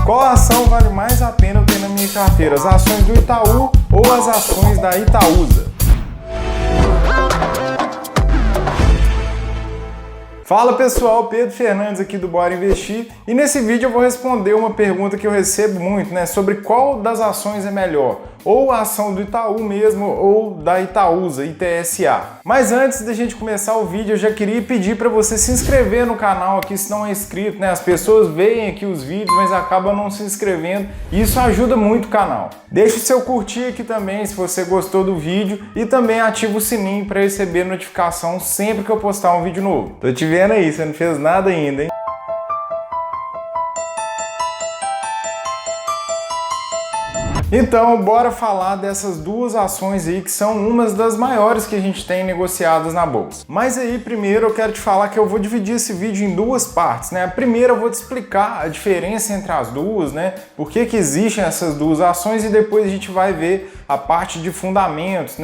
Qual ação vale mais a pena eu ter na minha carteira? As ações do Itaú ou as ações da Itaúsa? Fala pessoal, Pedro Fernandes aqui do Bora Investir, e nesse vídeo eu vou responder uma pergunta que eu recebo muito, sobre qual das ações é melhor, ou a ação do Itaú mesmo, ou da Itaúsa, ITSA. Mas antes da gente começar o vídeo, eu já queria pedir para você se inscrever no canal aqui se não é inscrito, As pessoas veem aqui os vídeos, mas acabam não se inscrevendo, e isso ajuda muito o canal. Deixa o seu curtir aqui também se você gostou do vídeo, e também ativa o sininho para receber notificação sempre que eu postar um vídeo novo. Tô te vendo aí, você não fez nada ainda, hein? Então, bora falar dessas duas ações aí que são umas das maiores que a gente tem negociadas na bolsa. Mas aí, primeiro eu quero te falar que eu vou dividir esse vídeo em duas partes, A primeira eu vou te explicar a diferença entre as duas, Por que existem essas duas ações, e depois a gente vai ver a parte de fundamentos,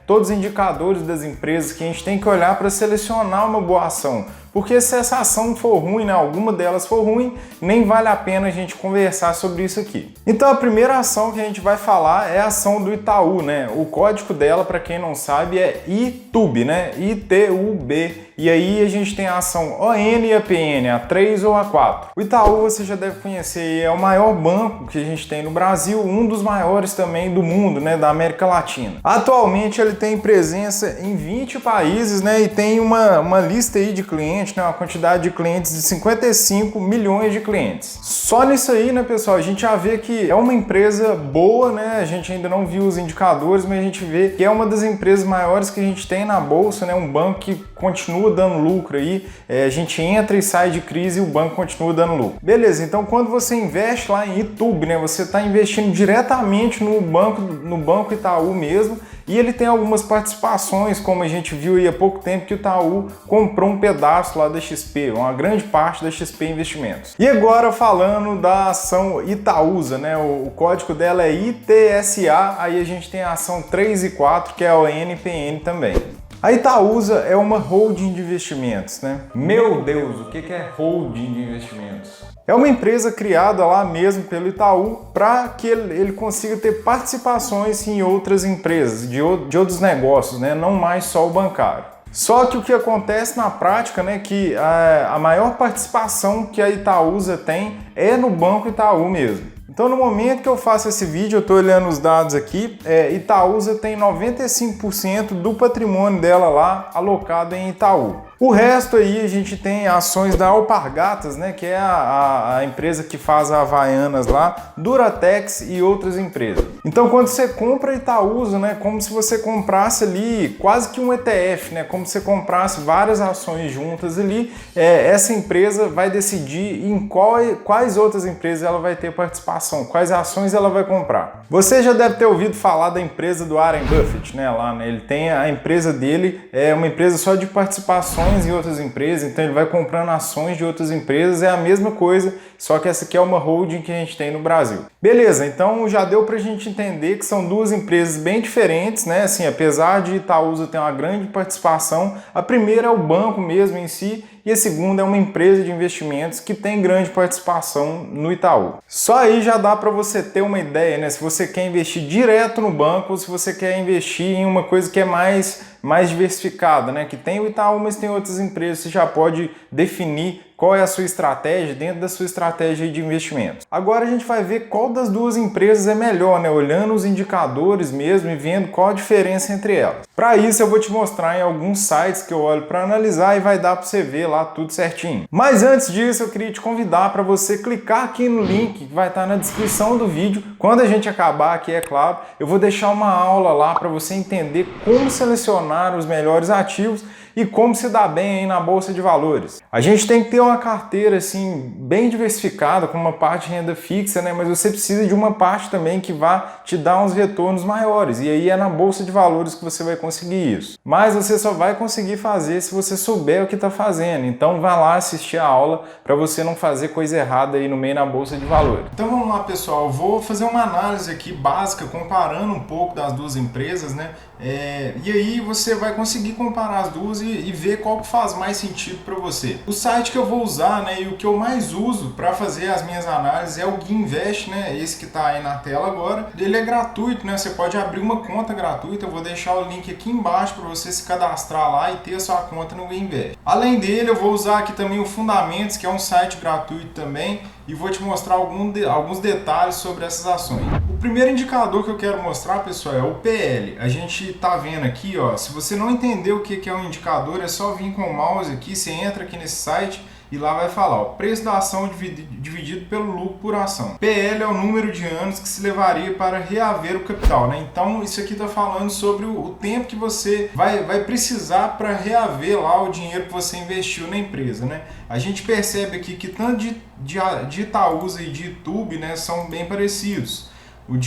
Todos os indicadores das empresas que a gente tem que olhar para selecionar uma boa ação. Porque se essa ação for ruim, alguma delas for ruim, nem vale a pena a gente conversar sobre isso aqui. Então a primeira ação que a gente vai falar é a ação do Itaú, O código dela, para quem não sabe, é ITUB, ITUB. E aí a gente tem a ação ON e a PN, a 3 ou a 4. O Itaú você já deve conhecer, é o maior banco que a gente tem no Brasil, um dos maiores também do mundo, da América Latina. Atualmente ele tem presença em 20 países, E tem uma lista aí de clientes, uma quantidade de clientes de 55 milhões de clientes. Só nisso aí, pessoal, a gente já vê que é uma empresa boa, A gente ainda não viu os indicadores, mas a gente vê que é uma das empresas maiores que a gente tem na bolsa, Um banco que continua dando lucro aí, a gente entra e sai de crise e o banco continua dando lucro. Beleza, então quando você investe lá em ITUB, você está investindo diretamente no banco Itaú mesmo, e ele tem algumas participações, como a gente viu aí há pouco tempo que o Itaú comprou um pedaço lá da XP, uma grande parte da XP Investimentos. E agora falando da ação Itaúsa, o código dela é ITSA, aí a gente tem a ação 3 e 4, que é a ONPN também. A Itaúsa é uma holding de investimentos, Meu Deus, o que é holding de investimentos? É uma empresa criada lá mesmo pelo Itaú para que ele consiga ter participações em outras empresas, de outros negócios, não mais só o bancário. Só que o que acontece na prática, que a maior participação que a Itaúsa tem é no Banco Itaú mesmo. Então, no momento que eu faço esse vídeo, eu estou olhando os dados aqui, Itaúsa tem 95% do patrimônio dela lá alocado em Itaú. O resto aí a gente tem ações da Alpargatas, que é a empresa que faz a Havaianas lá, Duratex e outras empresas. Então quando você compra Itaúsa, como se você comprasse ali quase que um ETF, como se você comprasse várias ações juntas ali, essa empresa vai decidir em quais outras empresas ela vai ter participação, quais ações ela vai comprar. Você já deve ter ouvido falar da empresa do Warren Buffett, ele tem a empresa dele, é uma empresa só de participações em outras empresas, então ele vai comprando ações de outras empresas, é a mesma coisa, só que essa aqui é uma holding que a gente tem no Brasil. Beleza, então já deu pra gente entender que são duas empresas bem diferentes, apesar de Itaúsa ter uma grande participação, a primeira é o banco mesmo em si, e a segunda é uma empresa de investimentos que tem grande participação no Itaú. Só aí já dá para você ter uma ideia, se você quer investir direto no banco ou se você quer investir em uma coisa que é mais diversificada, que tem o Itaú, mas tem outras empresas, você já pode definir qual é a sua estratégia dentro da sua estratégia de investimento. Agora a gente vai ver qual das duas empresas é melhor, olhando os indicadores mesmo e vendo qual a diferença entre elas. Para isso eu vou te mostrar em alguns sites que eu olho para analisar e vai dar para você ver lá tudo certinho. Mas antes disso eu queria te convidar para você clicar aqui no link que vai estar na descrição do vídeo. Quando a gente acabar aqui, é claro, eu vou deixar uma aula lá para você entender como selecionar os melhores ativos e como se dá bem aí na Bolsa de Valores. A gente tem que ter uma carteira assim bem diversificada, com uma parte de renda fixa, mas você precisa de uma parte também que vá te dar uns retornos maiores, e aí é na Bolsa de Valores que você vai conseguir isso. Mas você só vai conseguir fazer se você souber o que está fazendo, então vá lá assistir a aula para você não fazer coisa errada aí no meio na Bolsa de Valores. Então vamos lá, pessoal, eu vou fazer uma análise aqui básica, comparando um pouco das duas empresas, e aí você vai conseguir comparar as duas e ver qual que faz mais sentido para você. O site que eu vou usar, né, e o que eu mais uso para fazer as minhas análises é o Guinvest, né, esse que está aí na tela agora. Ele é gratuito, né, você pode abrir uma conta gratuita, eu vou deixar o link aqui embaixo para você se cadastrar lá e ter a sua conta no Guinvest. Além dele, eu vou usar aqui também o Fundamentos, que é um site gratuito também, e vou te mostrar alguns detalhes sobre essas ações. O primeiro indicador que eu quero mostrar, pessoal, é o PL. A gente tá vendo aqui, ó, se você não entender o que é um indicador, é só vir com o mouse aqui, você entra aqui nesse site e lá vai falar, ó, preço da ação dividido pelo lucro por ação. PL é o número de anos que se levaria para reaver o capital, né? Então isso aqui está falando sobre o tempo que você vai precisar para reaver lá o dinheiro que você investiu na empresa, né? A gente percebe aqui que tanto de Itaúsa e de Itubi, né, são bem parecidos. O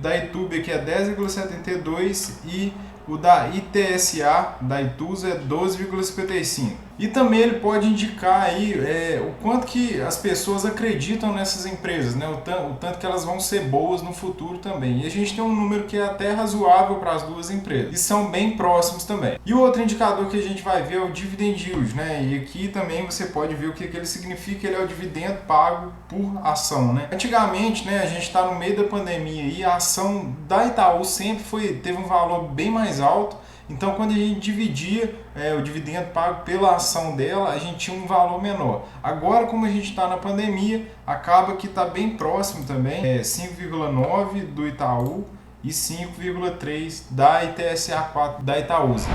da Itubi aqui é 10,72 e o da ITSA, da Itusa, é 12,55. E também ele pode indicar aí o quanto que as pessoas acreditam nessas empresas, né? O tanto que elas vão ser boas no futuro também. E a gente tem um número que é até razoável para as duas empresas. E são bem próximos também. E o outro indicador que a gente vai ver é o Dividend Yield, né? E aqui também você pode ver o que ele significa. Ele é o dividendo pago por ação, né? Antigamente, né, a gente está no meio da pandemia e a ação da Itaú sempre teve um valor bem mais alto. Então, quando a gente dividia o dividendo pago pela ação dela, a gente tinha um valor menor. Agora, como a gente está na pandemia, acaba que está bem próximo também. 5,9 do Itaú e 5,3 da ITSA4 da Itaúsa.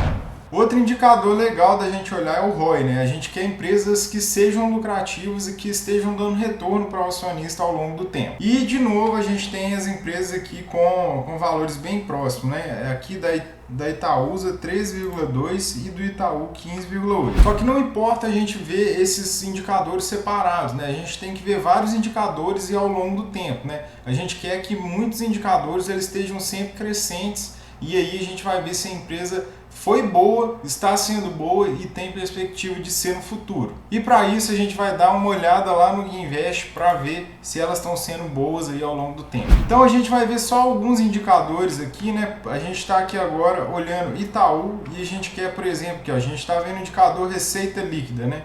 Outro indicador legal da gente olhar é o ROI, né? A gente quer empresas que sejam lucrativas e que estejam dando retorno para o acionista ao longo do tempo. E, de novo, a gente tem as empresas aqui com valores bem próximos, né? Aqui da Itaúsa 13,2 e do Itaú 15,8. Só que não importa a gente ver esses indicadores separados, né? A gente tem que ver vários indicadores e ao longo do tempo, né? A gente quer que muitos indicadores eles estejam sempre crescentes e aí a gente vai ver se a empresa foi boa, está sendo boa e tem perspectiva de ser no futuro. E para isso a gente vai dar uma olhada lá no Guinvest para ver se elas estão sendo boas aí ao longo do tempo. Então a gente vai ver só alguns indicadores aqui, né? A gente está aqui agora olhando Itaú e a gente quer, por exemplo, que a gente está vendo o indicador receita líquida, né?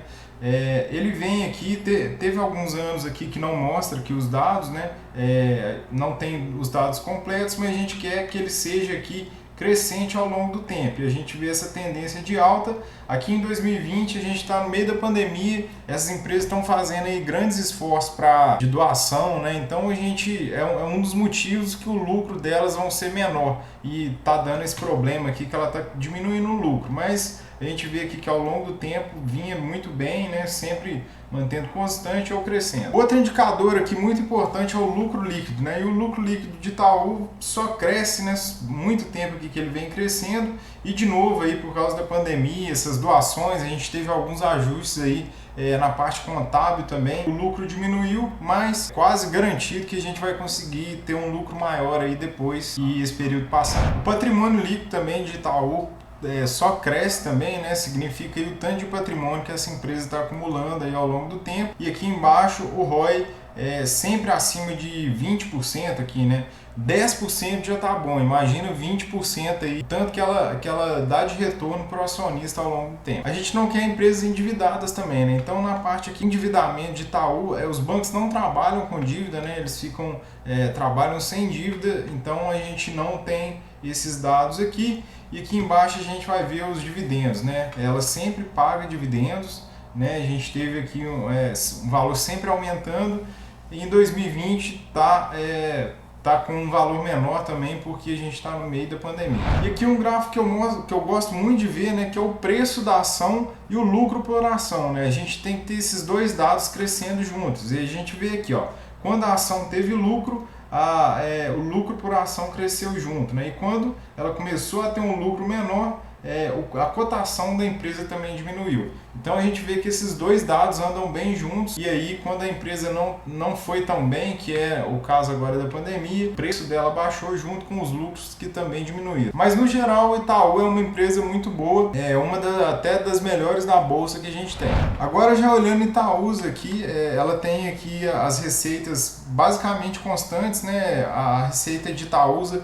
Ele vem aqui, teve alguns anos aqui que não mostra aqui os dados, né? Não tem os dados completos, mas a gente quer que ele seja aqui crescente ao longo do tempo, e a gente vê essa tendência de alta. Aqui em 2020 a gente está no meio da pandemia, essas empresas estão fazendo aí grandes esforços de doação, né? Então a gente é um dos motivos que o lucro delas vão ser menor e tá dando esse problema aqui que ela tá diminuindo o lucro, mas a gente vê aqui que ao longo do tempo vinha muito bem, né? Sempre mantendo constante ou crescendo. Outro indicador aqui muito importante é o lucro líquido, né? E o lucro líquido de Itaú só cresce, né? Muito tempo aqui que ele vem crescendo e de novo aí por causa da pandemia, essas doações, a gente teve alguns ajustes aí na parte contábil também. O lucro diminuiu, mas quase garantido que a gente vai conseguir ter um lucro maior aí depois que esse período passar. O patrimônio líquido também de Itaú só cresce também, né? Significa aí o tanto de patrimônio que essa empresa está acumulando aí ao longo do tempo. E aqui embaixo o ROI é sempre acima de 20% aqui, né? 10% já tá bom, imagina 20% aí, tanto que ela dá de retorno para o acionista ao longo do tempo. A gente não quer empresas endividadas também, né? Então na parte aqui endividamento de Itaú, os bancos não trabalham com dívida, né? Eles trabalham sem dívida, então a gente não tem esses dados aqui. E aqui embaixo a gente vai ver os dividendos, né? Ela sempre paga dividendos, né? A gente teve aqui um valor sempre aumentando e em 2020 tá com um valor menor também porque a gente está no meio da pandemia. E aqui um gráfico que eu gosto muito de ver, né? Que é o preço da ação e o lucro por ação, né? A gente tem que ter esses dois dados crescendo juntos e a gente vê aqui, ó, quando a ação teve lucro, o lucro por ação cresceu junto, né? E quando ela começou a ter um lucro menor, a cotação da empresa também diminuiu. Então a gente vê que esses dois dados andam bem juntos e aí quando a empresa não foi tão bem, que é o caso agora da pandemia, o preço dela baixou junto com os lucros que também diminuíram. Mas no geral o Itaú é uma empresa muito boa, até das melhores da bolsa que a gente tem. Agora já olhando Itaúsa aqui, ela tem aqui as receitas basicamente constantes, né? A receita de Itaúsa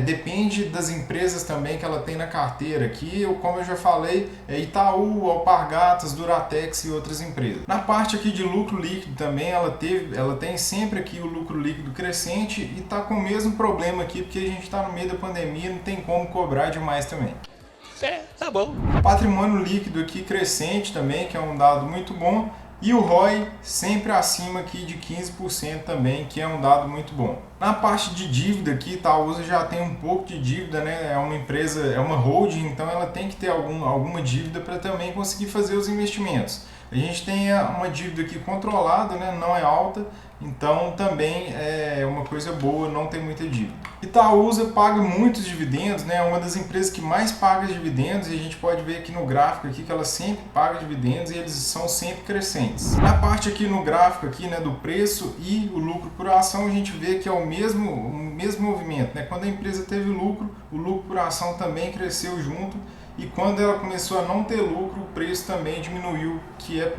depende das empresas também que ela tem na carteira aqui, como eu já falei, Itaú, Alpargatas, Duratex e outras empresas. Na parte aqui de lucro líquido também, ela tem sempre aqui o lucro líquido crescente e está com o mesmo problema aqui, porque a gente está no meio da pandemia, não tem como cobrar demais também. Tá bom. Patrimônio líquido aqui crescente também, que é um dado muito bom. E o ROI sempre acima aqui de 15% também, que é um dado muito bom. Na parte de dívida aqui, Itaúsa já tem um pouco de dívida, né? É uma empresa, é uma holding, então ela tem que ter alguma dívida para também conseguir fazer os investimentos. A gente tem uma dívida aqui controlada, né? Não é alta, então também é uma coisa boa, não tem muita dívida. Itaúsa paga muitos dividendos, né? É uma das empresas que mais paga dividendos e a gente pode ver aqui no gráfico aqui que ela sempre paga dividendos e eles são sempre crescentes. Na parte aqui no gráfico aqui, né, do preço e o lucro por ação, a gente vê que é o mesmo movimento, né? Quando a empresa teve lucro, o lucro por ação também cresceu junto. E quando ela começou a não ter lucro, o preço também diminuiu, que é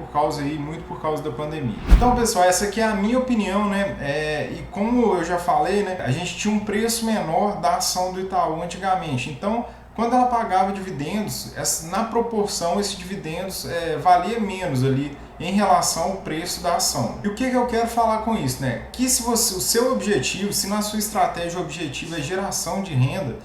muito por causa da pandemia. Então, pessoal, essa aqui é a minha opinião, né? E como eu já falei, né, a gente tinha um preço menor da ação do Itaú antigamente. Então, quando ela pagava dividendos, na proporção, esses dividendos valia menos ali em relação ao preço da ação. E o que eu quero falar com isso, né? Que se o seu objetivo, se na sua estratégia o objetivo é geração de renda,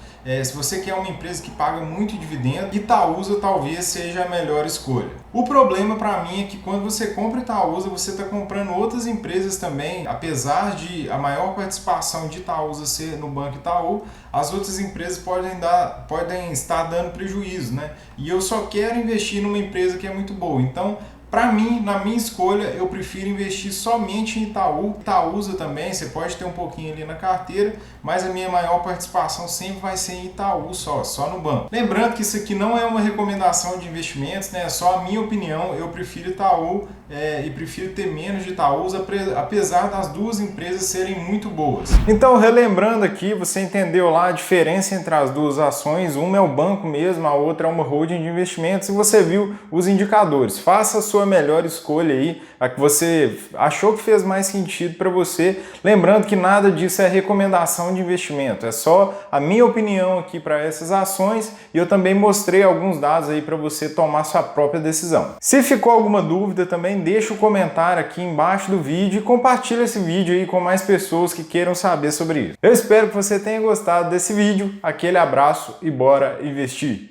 se você quer uma empresa que paga muito dividendo, Itaúsa talvez seja a melhor escolha. O problema para mim é que quando você compra Itaúsa, você está comprando outras empresas também, apesar de a maior participação de Itaúsa ser no Banco Itaú, as outras empresas podem estar dando prejuízo, né? E eu só quero investir numa empresa que é muito boa. Então, para mim, na minha escolha, eu prefiro investir somente em Itaú. Itaúsa também, você pode ter um pouquinho ali na carteira, mas a minha maior participação sempre vai ser em Itaú só no banco. Lembrando que isso aqui não é uma recomendação de investimentos, né? É só a minha opinião, eu prefiro Itaú e prefiro ter menos de Itaúsa, apesar das duas empresas serem muito boas. Então, relembrando aqui, você entendeu lá a diferença entre as duas ações, uma é o banco mesmo, a outra é uma holding de investimentos, e você viu os indicadores. Faça a sua melhor escolha aí, a que você achou que fez mais sentido para você. Lembrando que nada disso é recomendação de investimento, é só a minha opinião aqui para essas ações e eu também mostrei alguns dados aí para você tomar sua própria decisão. Se ficou alguma dúvida também, deixa o comentário aqui embaixo do vídeo e compartilha esse vídeo aí com mais pessoas que queiram saber sobre isso. Eu espero que você tenha gostado desse vídeo, aquele abraço e bora investir!